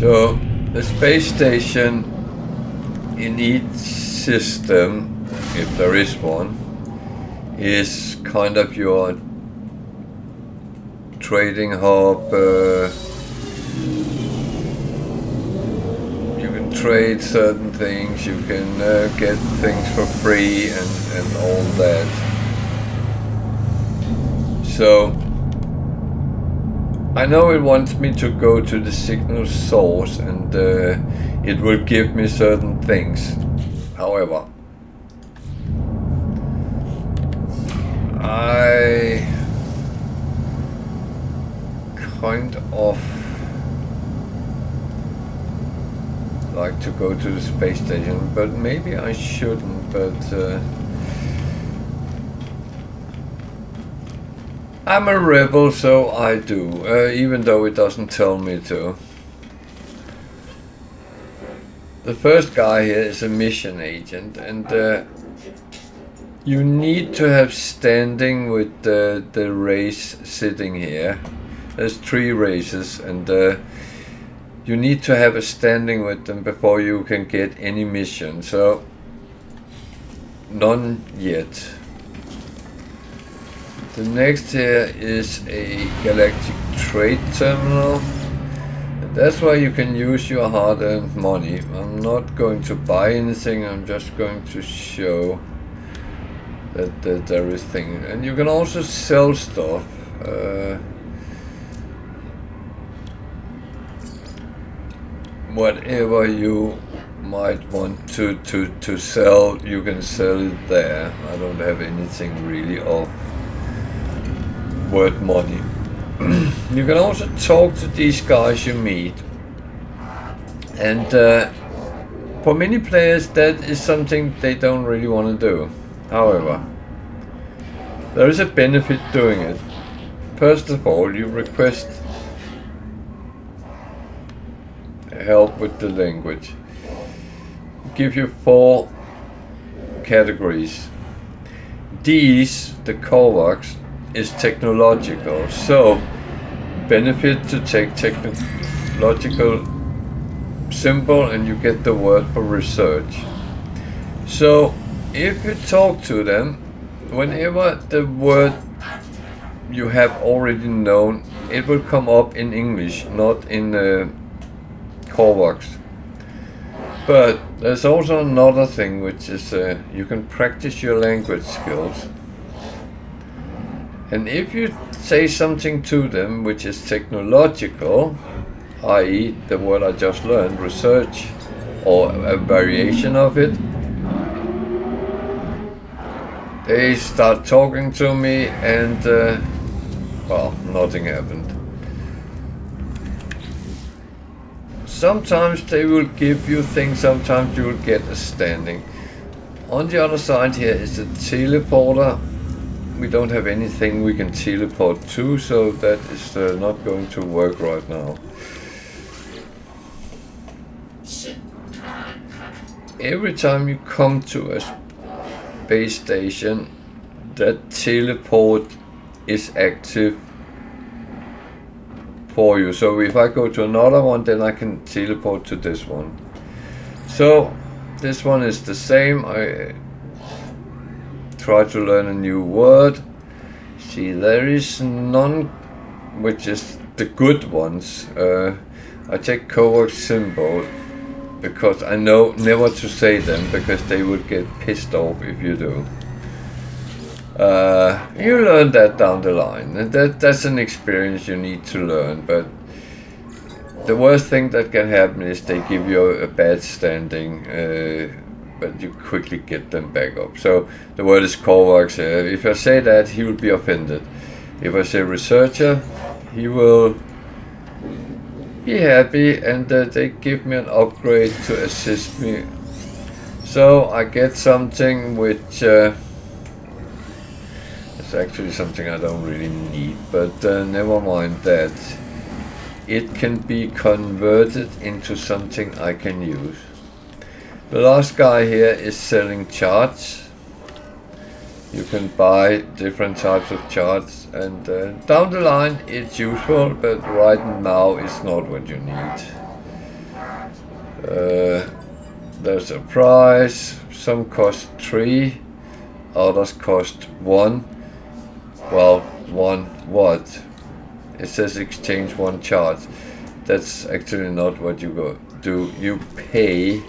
So the space station in each system, if there is one, is kind of your trading hub. You can trade certain things, you can get things for free and all that. So I know it wants me to go to the signal source and it will give me certain things. However, I kind of like to go to the space station, but maybe I shouldn't, but I'm a rebel, so I do, even though it doesn't tell me to. The first guy here is a mission agent, and you need to have standing with the race sitting here. There's 3 races, and you need to have a standing with them before you can get any mission. So, none yet. The next here is a galactic trade terminal. And that's where you can use your hard-earned money. I'm not going to buy anything, I'm just going to show that there is things. And you can also sell stuff. Whatever you might want to sell, you can sell it there. I don't have anything really of worth money. You can also talk to these guys you meet, and for many players that is something they don't really want to do. However, there is a benefit doing it. First of all, you request help with the language. Give you 4 categories. These, the Korvax, is technological, so benefit to take technological symbol and you get the word for research. So if you talk to them, whenever the word you have already known, it will come up in English, not in Korvax. But there's also another thing, which is you can practice your language skills. And if you say something to them which is technological, i.e. the word I just learned, research, or a variation of it, they start talking to me and, well, nothing happened. Sometimes they will give you things, sometimes you will get a standing. On the other side here is the teleporter. We don't have anything we can teleport to, so that is not going to work right now. Every time you come to a space station, that teleport is active for you. So if I go to another one, then I can teleport to this one. So this one is the same. I try to learn a new word. See, there is none, which is the good ones. I take Korvax symbol because I know never to say them, because they would get pissed off if you do. You learn that down the line, and that's an experience you need to learn. But the worst thing that can happen is they give you a bad standing, but you quickly get them back up. So the word is Korvax. If I say that, he will be offended. If I say researcher, he will be happy, and they give me an upgrade to assist me. So I get something which is actually something I don't really need, but never mind that. It can be converted into something I can use. The last guy here is selling charts. You can buy different types of charts, and down the line it's useful, but right now it's not what you need. There's a price. Some cost 3, others cost 1. Well, 1 what? It says exchange 1 charge. That's actually not what you go do. You pay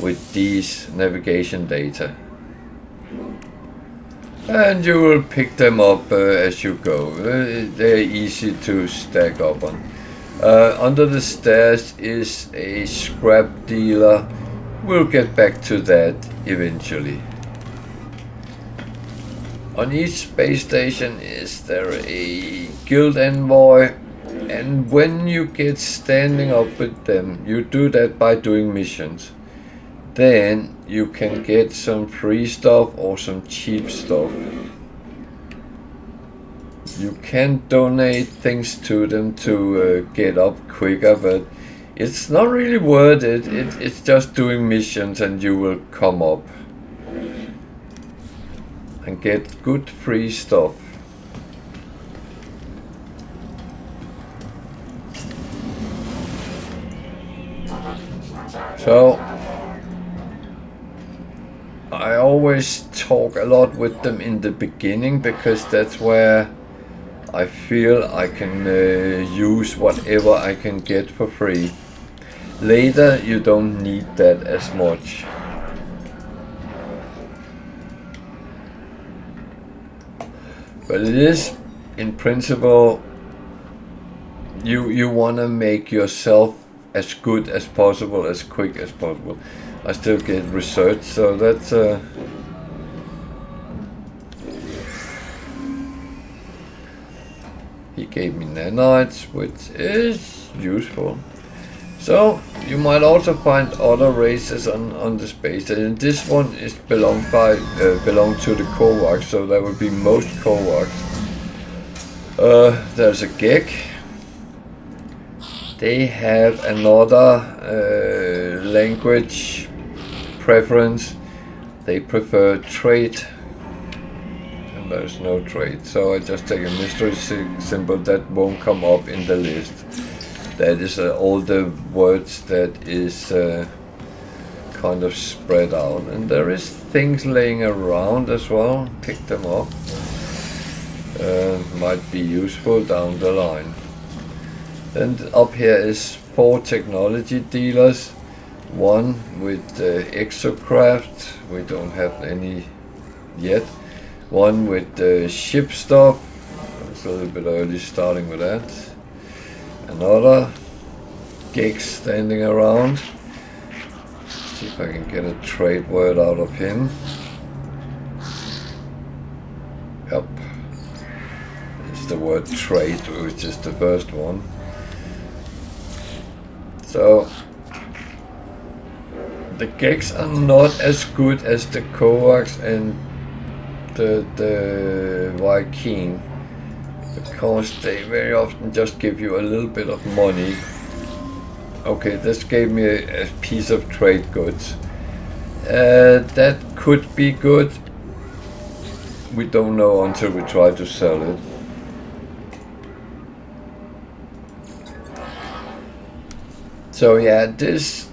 with these navigation data. And you will pick them up as you go. They're easy to stack up on. Under the stairs is a scrap dealer. We'll get back to that eventually. On each space station is there a guild envoy, and when you get standing up with them, you do that by doing missions. Then you can get some free stuff or some cheap stuff. You can donate things to them to get up quicker, but it's not really worth it. It's just doing missions and you will come up and get good free stuff. So I always talk a lot with them in the beginning because that's where I feel I can use whatever I can get for free. Later you don't need that as much. But it is, in principle, you want to make yourself as good as possible, as quick as possible. I still get research, so that's he gave me nanites, which is useful. So you might also find other races on the space, and this one is belong to the Kovacs, so that would be most Kovacs. There's a Gek. They have another language preference. They prefer trade, and there's no trade, so I just take a mystery symbol that won't come up in the list. That is all the words that is kind of spread out, and there is things laying around as well. Pick them up. Might be useful down the line. Then up here is 4 technology dealers. One with exocraft. We don't have any yet. One with ship stuff. It's a little bit early starting with that. Another Gek standing around. See if I can get a trade word out of him. Yep. It's the word trade, which is the first one. So the Geks are not as good as the Kovacs and the Viking, because they very often just give you a little bit of money. Okay, this gave me a piece of trade goods. That could be good. We don't know until we try to sell it. So yeah, this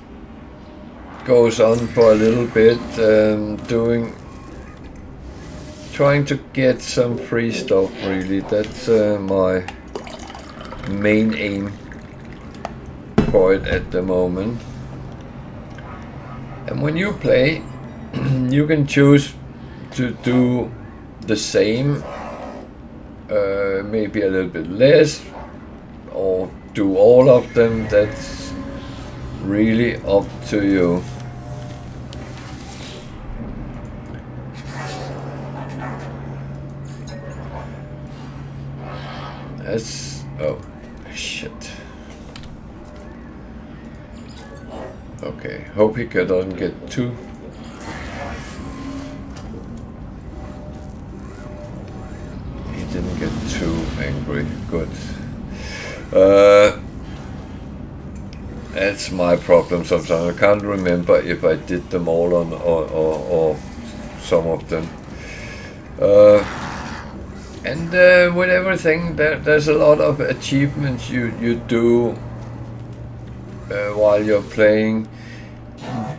goes on for a little bit, trying to get some free stuff really. That's my main aim for it at the moment. And when you play, you can choose to do the same, maybe a little bit less, or do all of them. That's really up to you. That's, oh shit. Okay, hope he doesn't get too. He didn't get too angry. Good. That's my problem sometimes. I can't remember if I did them all on or some of them. And with everything, there's a lot of achievements you do while you're playing.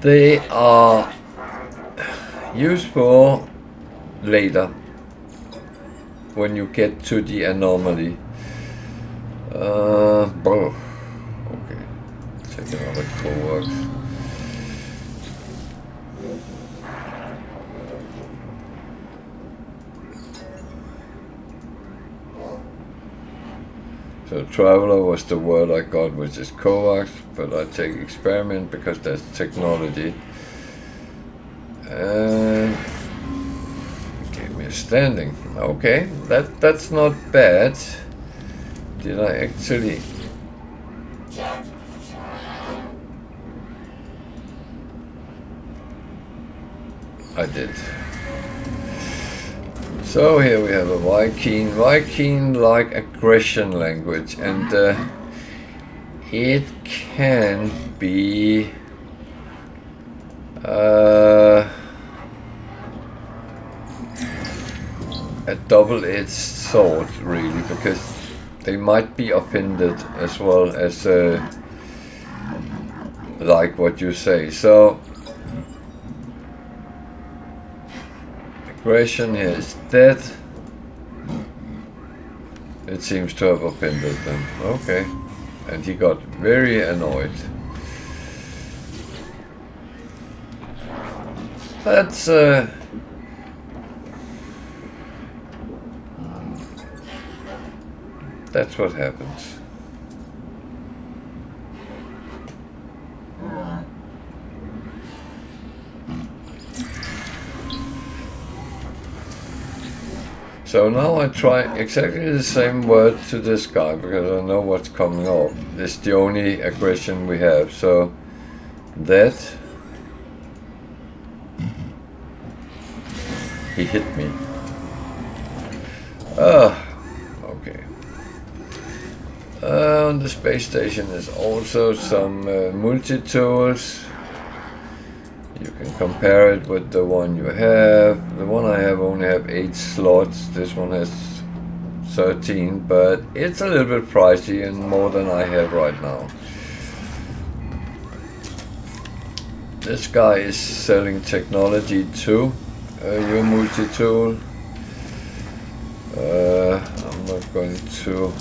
They are useful later when you get to the anomaly. Okay, check another Kovacs. So traveler was the word I got, which is Kovacs, but I take experiment because that's technology. And gave me a standing. Okay, that's not bad. Did I actually? I did. So here we have a Viking-like aggression language, and it can be a double-edged sword, really, because they might be offended as well as like what you say. So aggression here is dead. It seems to have offended them. Okay. And he got very annoyed. That's what happens. So now I try exactly the same word to this guy because I know what's coming up. This is the only aggression we have. So that he hit me. Okay. On the space station is also some multi-tools. You can compare it with the one you have. The one I have only have 8 slots. This one has 13, but it's a little bit pricey and more than I have right now. This guy is selling technology too. Your multi-tool. I'm not going to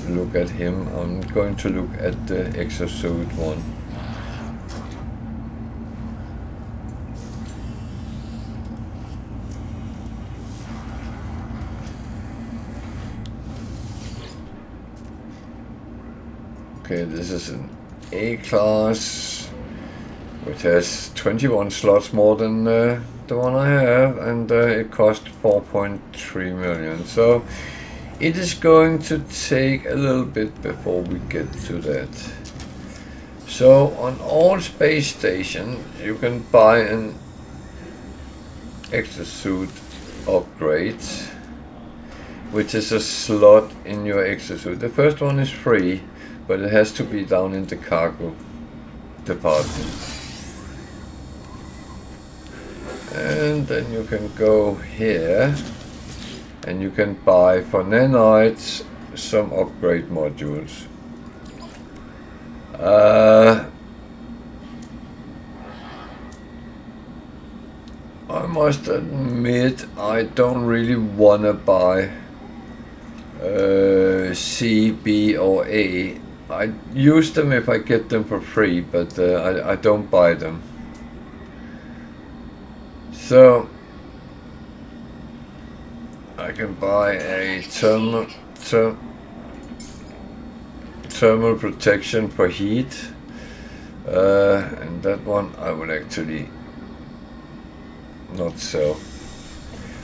look at him. I'm going to look at the exosuit one. Okay, this is an A-class, which has 21 slots more than the one I have, and it cost 4.3 million. So it is going to take a little bit before we get to that. So on all space stations, you can buy an exosuit upgrade, which is a slot in your exosuit. The first one is free, but it has to be down in the cargo department. And then you can go here and you can buy for nanites some upgrade modules. I must admit I don't really want to buy C, B or A. I use them if I get them for free, but I don't buy them. So I can buy a thermal protection for heat, and that one I would actually not sell.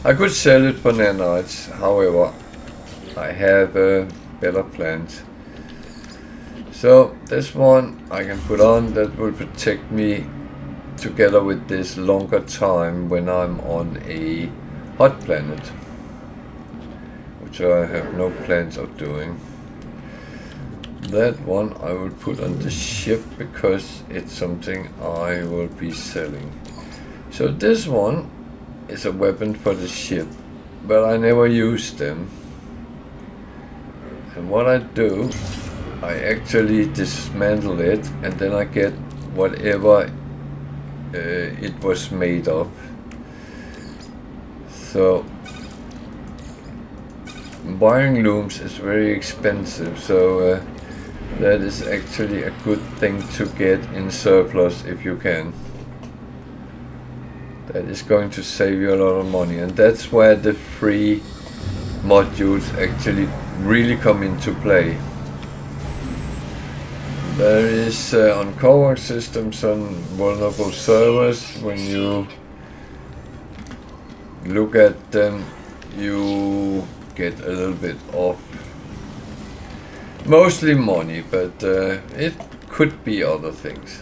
I could sell it for nanites, however I have better plans. So this one I can put on, that will protect me together with this longer time when I'm on a hot planet, which I have no plans of doing. That one I will put on the ship because it's something I will be selling. So this one is a weapon for the ship, but I never use them. And what I do, I actually dismantle it, and then I get whatever it was made of. So wiring looms is very expensive, so that is actually a good thing to get in surplus if you can. That is going to save you a lot of money, and that's where the free modules actually really come into play. There is on Kovacs systems some vulnerable servers. When you look at them, you get a little bit off. Mostly money, but it could be other things.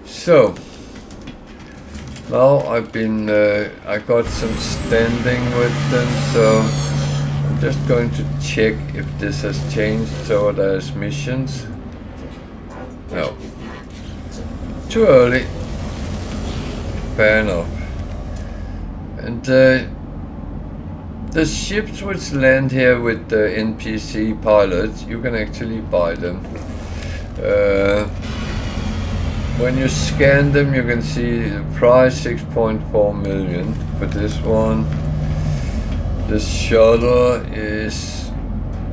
So now I got some standing with them, so I'm just going to check if this has changed. So there's missions. No. Too early. Fair enough. And the ships which land here with the NPC pilots, you can actually buy them. When you scan them, you can see the price 6.4 million for this one. The shuttle is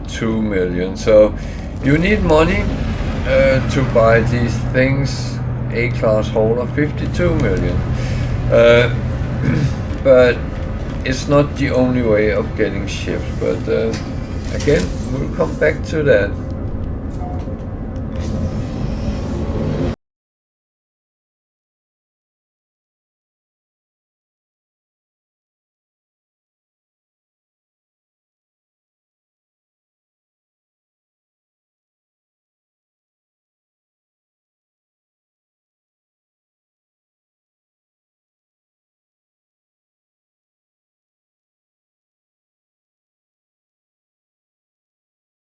2 million. So you need money to buy these things. A-class hauler, 52 million. But it's not the only way of getting ships. But again, we'll come back to that.